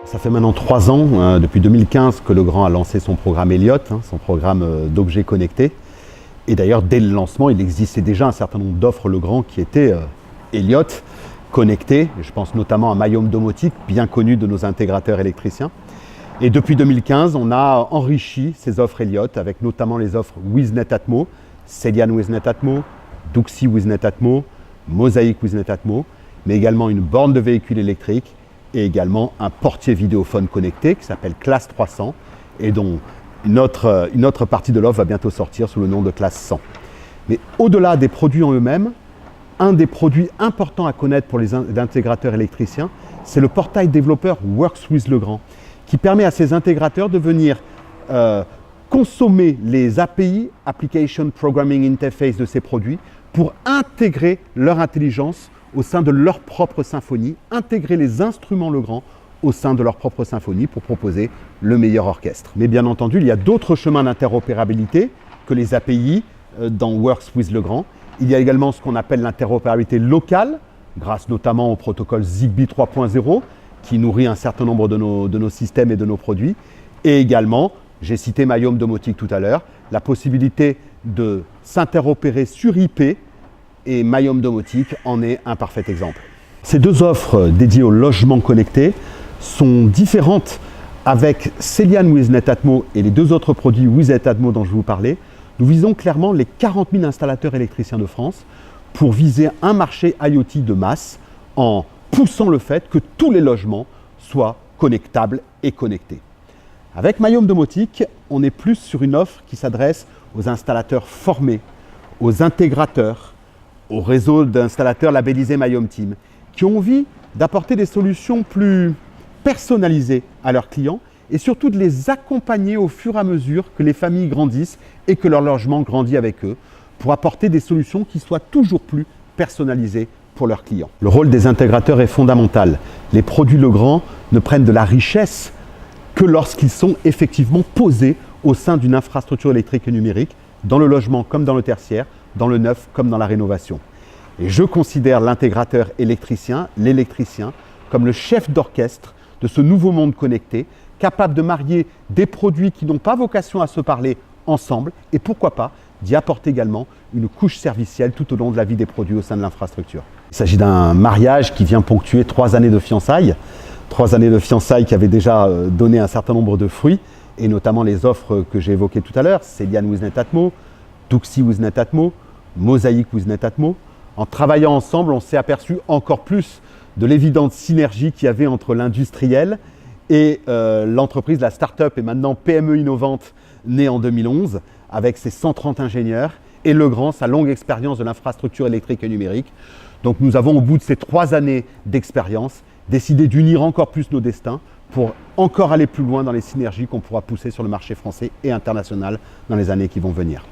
Ça fait maintenant 3 ans, depuis 2015, que Legrand a lancé son programme Elliott, son programme d'objets connectés. Et d'ailleurs, dès le lancement, il existait déjà un certain nombre d'offres Legrand qui étaient Elliott, connectées. Je pense notamment à Mayom Domotique, bien connu de nos intégrateurs électriciens. Et depuis 2015, on a enrichi ces offres Elliott avec notamment les offres WizNet Atmo, Celian WizNet Atmo, Duxi WizNet Atmo, Mosaic WizNet Atmo, mais également une borne de véhicule électrique et également un portier vidéophone connecté qui s'appelle Class 300 et dont une autre partie de l'offre va bientôt sortir sous le nom de Class 100. Mais au-delà des produits en eux-mêmes, un des produits importants à connaître pour les intégrateurs électriciens, c'est le portail développeur Works with Legrand, qui permet à ces intégrateurs de venir consommer les API, Application Programming Interface de ces produits, pour intégrer leur intelligence au sein de leur propre symphonie, intégrer les instruments Legrand au sein de leur propre symphonie pour proposer le meilleur orchestre. Mais bien entendu, il y a d'autres chemins d'interopérabilité que les API dans Works with Legrand. Il y a également ce qu'on appelle l'interopérabilité locale, grâce notamment au protocole Zigbee 3.0, qui nourrit un certain nombre de nos systèmes et de nos produits. Et également, j'ai cité Mayom Domotique tout à l'heure, la possibilité de s'interopérer sur IP, et Mayom Domotique en est un parfait exemple. Ces deux offres dédiées au logement connecté sont différentes avec Celian WizNet Atmo et les deux autres produits WizNet Atmo dont je vous parlais. Nous visons clairement les 40 000 installateurs électriciens de France pour viser un marché IoT de masse en poussant le fait que tous les logements soient connectables et connectés. Avec Mayom Domotique, on est plus sur une offre qui s'adresse aux installateurs formés, aux intégrateurs, au réseau d'installateurs labellisés Mayom Team, qui ont envie d'apporter des solutions plus personnalisées à leurs clients et surtout de les accompagner au fur et à mesure que les familles grandissent et que leur logement grandit avec eux, pour apporter des solutions qui soient toujours plus personnalisées pour leurs clients. Le rôle des intégrateurs est fondamental. Les produits Legrand ne prennent de la richesse que lorsqu'ils sont effectivement posés au sein d'une infrastructure électrique et numérique, dans le logement comme dans le tertiaire, dans le neuf comme dans la rénovation. Et je considère l'intégrateur électricien, l'électricien, comme le chef d'orchestre de ce nouveau monde connecté, capable de marier des produits qui n'ont pas vocation à se parler ensemble et pourquoi pas d'y apporter également une couche servicielle tout au long de la vie des produits au sein de l'infrastructure. Il s'agit d'un mariage qui vient ponctuer 3 années de fiançailles. 3 années de fiançailles qui avaient déjà donné un certain nombre de fruits, et notamment les offres que j'ai évoquées tout à l'heure, Celian WizNet Atmo, Duxi WizNet Atmo, Mosaic WizNet Atmo. En travaillant ensemble, on s'est aperçu encore plus de l'évidente synergie qu'il y avait entre l'industriel et l'entreprise, la start-up et maintenant PME innovante née en 2011, avec ses 130 ingénieurs, et Legrand, sa longue expérience de l'infrastructure électrique et numérique. Donc nous avons, au bout de ces 3 années d'expérience, décidé d'unir encore plus nos destins pour encore aller plus loin dans les synergies qu'on pourra pousser sur le marché français et international dans les années qui vont venir.